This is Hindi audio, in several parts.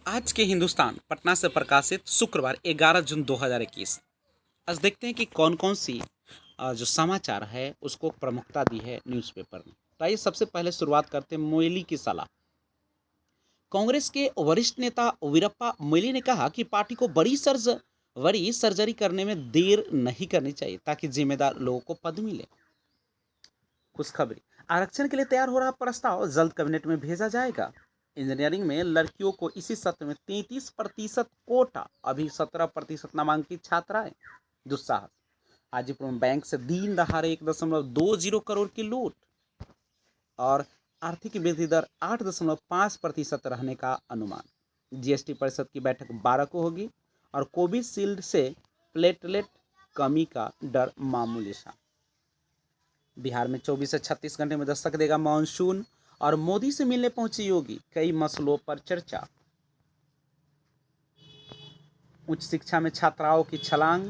आज के हिंदुस्तान पटना से प्रकाशित शुक्रवार 11 जून 2021। आज देखते हैं कि कौन कौन सी जो समाचार है उसको प्रमुखता दी है न्यूज़पेपर में। तो आइए सबसे पहले शुरुआत करते हैं मोइली की सलाह। कांग्रेस के वरिष्ठ नेता वीरप्पा मोइली ने कहा कि पार्टी को बड़ी सर्जरी करने में देर नहीं करनी चाहिए ताकि जिम्मेदार लोगों को पद मिले। खुशखबरी, आरक्षण के लिए तैयार हो रहा प्रस्ताव जल्द कैबिनेट में भेजा जाएगा। इंजीनियरिंग में लड़कियों को इसी सत्र में 33% कोटा, अभी 17% नामांकित छात्राएं। दुस्साहस, हाजीपुर में बैंक से दिन दहाड़े 1.20 करोड़ की लूट। और आर्थिक वृद्धि दर 8.5% रहने का अनुमान। जीएसटी परिषद की बैठक 12 को होगी। और कोविशील्ड से प्लेटलेट कमी का डर मामूली सा। बिहार में 24 से 36 घंटे में दस्तक देगा मानसून। और मोदी से मिलने पहुंचे योगी, कई मसलों पर चर्चा। उच्च शिक्षा में छात्राओं की छलांग।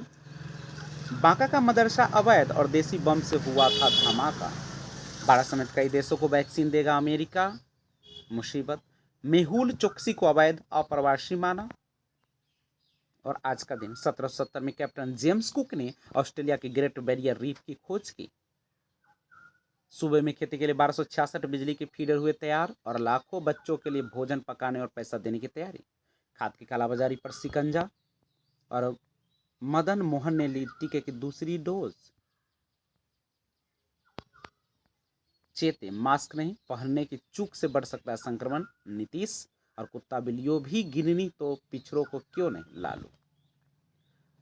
बांका का मदरसा अवैध और देसी बम से हुआ था धमाका। भारत समेत कई देशों को वैक्सीन देगा अमेरिका। मुसीबत, मेहुल चोकसी को अवैध अप्रवासी माना। और आज का दिन 1770 में कैप्टन जेम्स कुक ने ऑस्ट्रेलिया के ग्रेट बैरियर रीफ की खोज की। सूबे में खेती के लिए 1266 बिजली के फीडर हुए तैयार। और लाखों बच्चों के लिए भोजन पकाने और पैसा देने की तैयारी। खाद की कालाबाजारी पर शिकंजा। और मदन मोहन ने ली टीके की दूसरी डोज। चेते, मास्क नहीं पहनने की चूक से बढ़ सकता है संक्रमण, नीतीश। और कुत्ता बिल्लियों भी गिननी तो पिछड़ों को क्यों नहीं, लालू।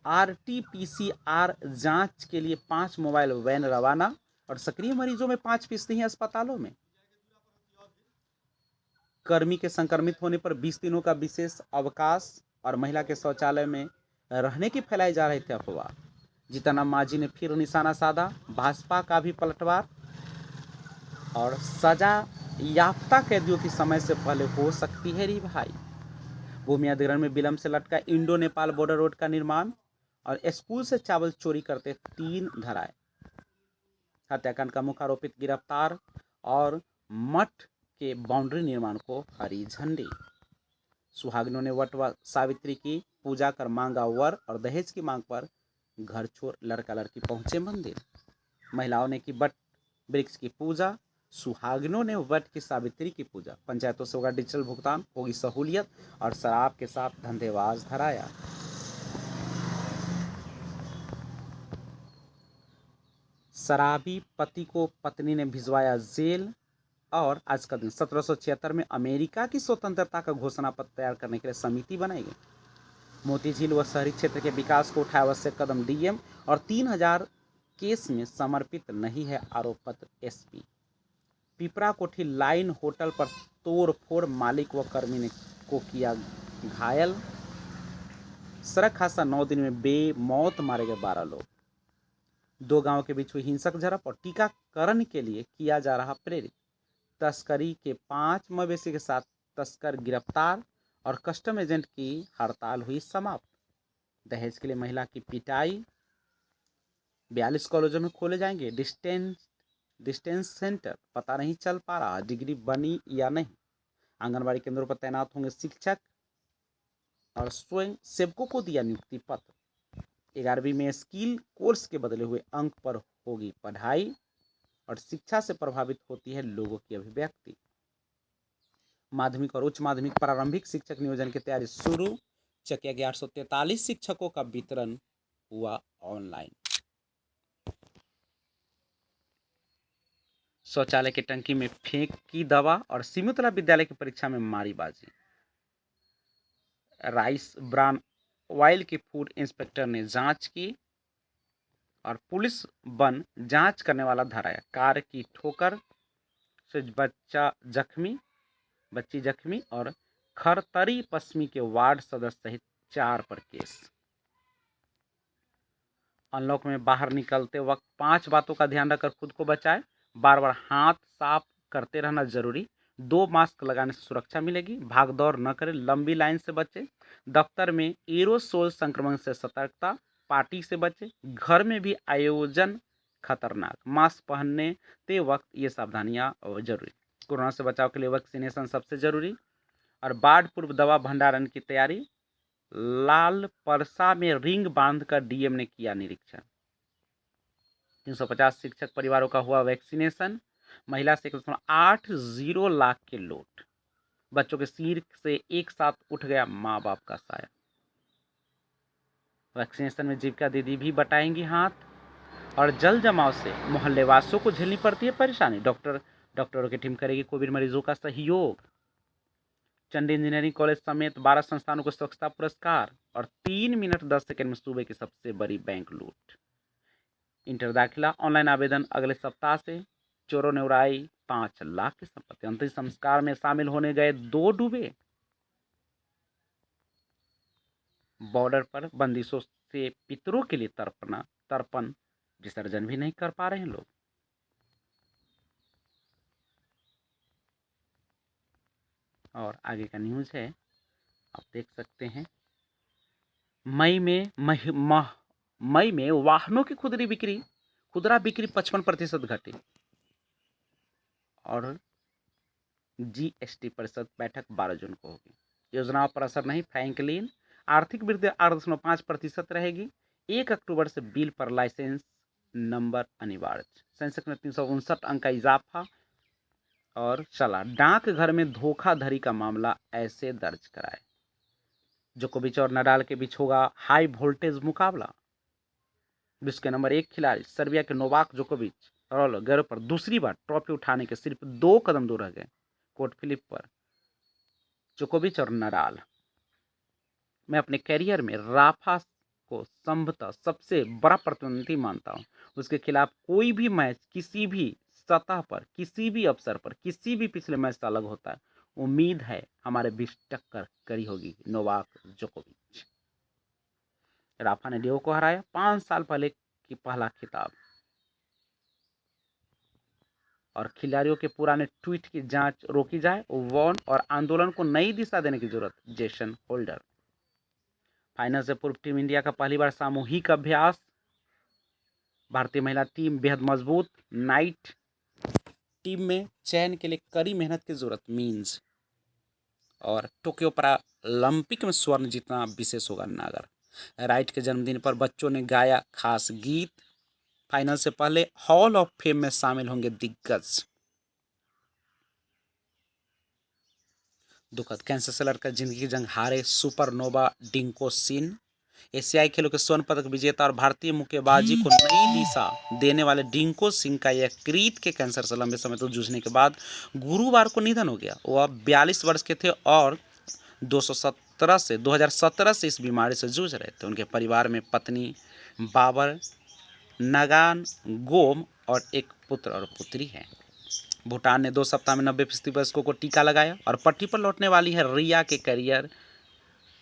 आरटीपीसीआर जांच के लिए 5 मोबाइल वैन रवाना। और सक्रिय मरीजों में 5% ही अस्पतालों में। कर्मी के संक्रमित होने पर 20 दिनों का विशेष अवकाश। और महिला के शौचालय में रहने की फैलाई जा रही थी अफवाह। जीतन राम मांझी ने फिर निशाना साधा, भाजपा का भी पलटवार। और सजा याफ्ता कैदियों की समय से पहले हो सकती है रिहाई। भूमि अधिग्रहण में विलंब से लटका इंडो नेपाल बॉर्डर रोड का निर्माण। और स्कूल से चावल चोरी करते 3 धराए। हत्याकांड का मुख्य आरोपित गिरफ्तार। और मठ के बाउंड्री निर्माण को हरी झंडी। सुहागिनों ने वट सावित्री की पूजा कर मांगा वर। और दहेज की मांग पर घर छोड़ लड़का लड़की पहुंचे मंदिर। महिलाओं ने की वट वृक्ष की पूजा। सुहागिनों ने वट की सावित्री की पूजा। पंचायतों से होगा डिजिटल भुगतान, होगी सहूलियत। और शराब के साथ धंधेबाज धराया। शराबी पति को पत्नी ने भिजवाया जेल। और आज का दिन 1776 में अमेरिका की स्वतंत्रता का घोषणा पत्र तैयार करने के लिए समिति बनाई गई। मोती झील व शहरी क्षेत्र के विकास को उठाए आवश्यक कदम डीएम। और 3000 केस में समर्पित नहीं है आरोप पत्र SP. Pipra Kothi line hotel पर तोड़फोड़, मालिक व कर्मी ने को किया घायल। सड़क हादसा 9 दिन में बेमौत मारे गए 12 लोग। 2 गांवों के बीच हुई हिंसक झड़प। और टीकाकरण के लिए किया जा रहा प्रेरित। तस्करी के 5 मवेशी के साथ तस्कर गिरफ्तार। और कस्टम एजेंट की हड़ताल हुई समाप्त। दहेज के लिए महिला की पिटाई। 42 कॉलेजों में खोले जाएंगे डिस्टेंस सेंटर, पता नहीं चल पा रहा डिग्री बनी या नहीं। आंगनबाड़ी केंद्रों पर तैनात होंगे शिक्षक। और स्वयं सेवकों को दिया नियुक्ति पत्र। 11वीं में स्किल कोर्स के बदले हुए अंक पर होगी पढ़ाई। और शिक्षा से प्रभावित होती है लोगों की अभिव्यक्ति। माध्यमिक और उच्च माध्यमिक प्रारंभिक शिक्षक नियोजन की तैयारी शुरू। चकिया के 843 शिक्षकों का वितरण हुआ ऑनलाइन। शौचालय की टंकी में फेंकी दवा। और सिमुतला विद्यालय की परीक्षा में मारी बाजी। राइस ब्रान ऑयल की फूड इंस्पेक्टर ने जांच की। और पुलिस बन जांच करने वाला धराया। कार की ठोकर से बच्ची जख्मी। और खरतरी पश्चिमी के वार्ड सदस्य सहित 4 पर केस। अनलॉक में बाहर निकलते वक्त 5 बातों का ध्यान रखकर खुद को बचाएं। बार बार हाथ साफ करते रहना जरूरी। 2 मास्क लगाने से सुरक्षा मिलेगी। भाग दौड़ न करें, लंबी लाइन से बचें। दफ्तर में एरोसोल संक्रमण से सतर्कता। पार्टी से बचें। घर में भी आयोजन खतरनाक। मास्क पहनते वक्त ये सावधानियां जरूरी। कोरोना से बचाव के लिए वैक्सीनेशन सबसे जरूरी। और बाढ़ पूर्व दवा भंडारण की तैयारी। लाल परसा में रिंग बांधकर डीएम ने किया निरीक्षण। 350 शिक्षक परिवारों का हुआ वैक्सीनेशन। महिला से 1.80 लाख के लूट। बच्चों के सिर से एक साथ उठ गया माँ बाप का साया। वैक्सीनेशन में जीविका दीदी भी बटाएंगी हाथ। और जल जमाव से मोहल्ले वासियों को झेलनी पड़ती है परेशानी। डॉक्टरों की टीम करेगी कोविड मरीजों का सहयोग। चंडी इंजीनियरिंग कॉलेज समेत 12 संस्थानों को स्वच्छता पुरस्कार। और 3 मिनट 10 सेकंड में सूबे की सबसे बड़ी बैंक लूट। इंटर दाखिला ऑनलाइन आवेदन अगले सप्ताह से। चोरों ने उड़ाई 5 लाख की संपत्ति। अंतिम संस्कार में शामिल होने गए 2 डूबे। बॉर्डर पर बंदिशों से पितरों के लिए तर्पण विसर्जन भी नहीं कर पा रहे हैं लोग। और आगे का न्यूज है, आप देख सकते हैं। मई में वाहनों की खुदरा बिक्री 55% घटी। और जीएसटी परिषद बैठक 12 जून को होगी। योजनाओं पर असर नहीं, फ्रैंकलिन। आर्थिक वृद्धि 8.5% रहेगी। 1 अक्टूबर से बिल पर लाइसेंस नंबर अनिवार्य। सेंसेक्स में 359 अंक का इजाफा। और चला डाकघर में धोखाधड़ी का मामला ऐसे दर्ज कराए। जोकोविच और नडाल के बीच होगा हाई वोल्टेज मुकाबला। विश्व के नंबर 1 खिलाड़ी सर्बिया के नोवाक जोकोविच रोलर गैरो पर दूसरी बार ट्रॉफी उठाने के सिर्फ 2 कदम दूर रह गए। कोर्ट फिलिप पर जोकोविच और नडाल। मैं अपने कैरियर में राफा को संभवतः सबसे बड़ा प्रतिद्वंदी मानता हूं। उसके खिलाफ कोई भी मैच किसी भी सतह पर, किसी भी अवसर पर, किसी भी पिछले मैच से अलग होता है। उम्मीद है हमारे बीच टक्कर कड़ी होगी। नोवाक जोकोविच। राफा ने लियो को हराया, 5 साल पहले की पहला खिताब। और खिलाड़ियों के पुराने ट्वीट की जांच रोकी जाए। वॉन और आंदोलन को नई दिशा देने की जरूरत। Jason holder. फाइनल से पूर्व टीम इंडिया का पहली बार सामूहिक अभ्यास। भारतीय महिला टीम बेहद मजबूत। नाइट टीम में चयन के लिए कड़ी मेहनत की जरूरत। मीन्स। और टोक्यो पैरालंपिक में स्वर्ण जीतना विशेष होगा। नागर। राइट के जन्मदिन पर बच्चों ने गाया खास गीत। फाइनल से पहले हॉल ऑफ फेम में शामिल होंगे दिग्गज। दुखद कैंसर से लड़कर जिंदगी की जंग हारे सुपरनोवा डिंको सिन। एशियाई खेलों के स्वर्ण पदक विजेता और भारतीय मुक्केबाजी को नई दिशा देने वाले डिंको सिंह का यह क्रीत के कैंसर से लंबे समय तक जूझने के बाद गुरुवार को निधन हो गया। वह 42 वर्ष के थे और 2017 से इस बीमारी से जूझ रहे थे। उनके परिवार में पत्नी बाबर नगान गोम और एक पुत्र और पुत्री है। भूटान ने 2 सप्ताह में 90% वयस्कों को टीका लगाया। और पट्टी पर लौटने वाली है रिया के करियर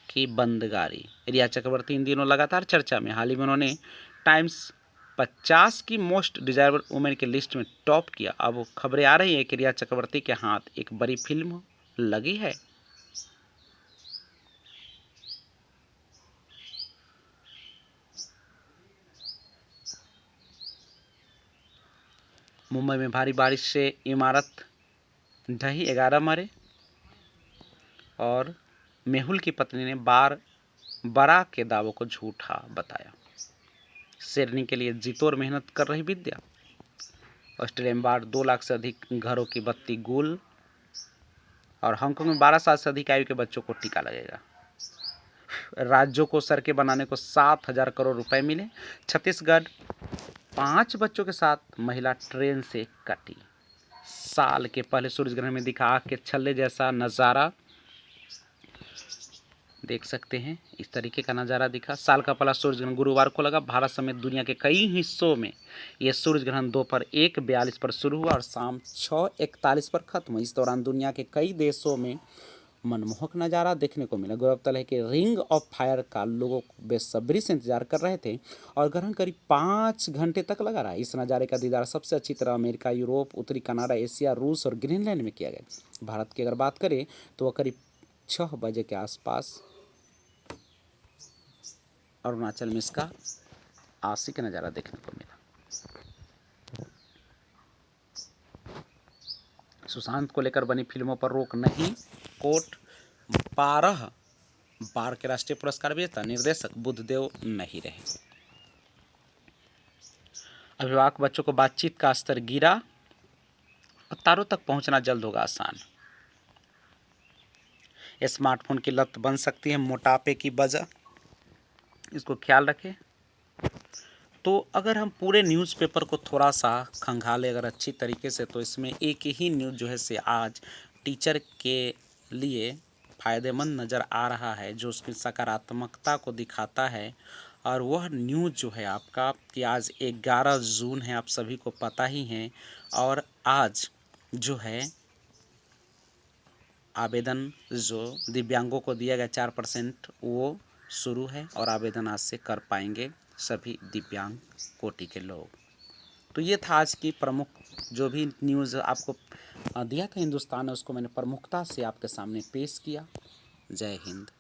की बंदगारी। रिया चक्रवर्ती इन दिनों लगातार चर्चा में। हाल ही में उन्होंने टाइम्स 50 की मोस्ट डिजायरेबल वुमेन की लिस्ट में टॉप किया। अब खबरें आ रही है कि रिया चक्रवर्ती के हाथ एक बड़ी फिल्म लगी है। मुंबई में भारी बारिश से इमारत ढही, 11 मरे। और मेहुल की पत्नी ने बरा के दावों को झूठा बताया। शेरनी के लिए जीतोर मेहनत कर रही विद्या। ऑस्ट्रेलिया में बाढ़, 2 लाख से अधिक घरों की बत्ती गुल। और हांगकांग में 12 साल से अधिक आयु के बच्चों को टीका लगेगा। राज्यों को सड़कें बनाने को 7,000 करोड़ रुपए मिले। छत्तीसगढ़ 5 बच्चों के साथ महिला ट्रेन से कटी। साल के पहले सूरज ग्रहण में दिखा आग के छल्ले जैसा नज़ारा। देख सकते हैं इस तरीके का नज़ारा दिखा। साल का पहला सूरज ग्रहण गुरुवार को लगा। भारत समेत दुनिया के कई हिस्सों में यह सूरज ग्रहण दोपहर 1:42 पर शुरू हुआ और शाम 6:41 पर खत्म हुआ। इस दौरान दुनिया के कई देशों में मनमोहक नज़ारा देखने को मिला। गौरतलब है कि रिंग ऑफ फायर का लोगों बेसब्री से इंतजार कर रहे थे और ग्रहण करीब 5 घंटे तक लगा रहा। इस नज़ारे का दीदार सबसे अच्छी तरह अमेरिका, यूरोप, उत्तरी कनाडा, एशिया, रूस और ग्रीनलैंड में किया गया। भारत की अगर बात करें तो वह करीब 6 बजे के आसपास अरुणाचल में इसका आशिक नज़ारा देखने को मिला। सुशांत को लेकर बनी फिल्मों पर रोक नहीं। कोर्ट 12 बार के राष्ट्रीय पुरस्कार विजेता निर्देशक बुद्धदेव नहीं रहे। अभिभावक बच्चों को बातचीत का स्तर गिरा और तारों तक पहुंचना जल्द होगा आसान। स्मार्टफोन की लत बन सकती है मोटापे की वजह, इसको ख्याल रखें। तो अगर हम पूरे न्यूज़पेपर को थोड़ा सा खंगाले अगर अच्छी तरीके से, तो इसमें एक ही न्यूज़ जो है से आज टीचर के लिए फ़ायदेमंद नज़र आ रहा है, जो उसकी सकारात्मकता को दिखाता है। और वह न्यूज़ जो है आपका कि आज 11 जून है, आप सभी को पता ही है। और आज जो है आवेदन जो दिव्यांगों को दिया गया 4% वो शुरू है और आवेदन आज से कर पाएंगे सभी दिव्यांग कोटि के लोग। तो ये था आज की प्रमुख जो भी न्यूज़ आपको दिया था हिंदुस्तान ने, उसको मैंने प्रमुखता से आपके सामने पेश किया। जय हिंद।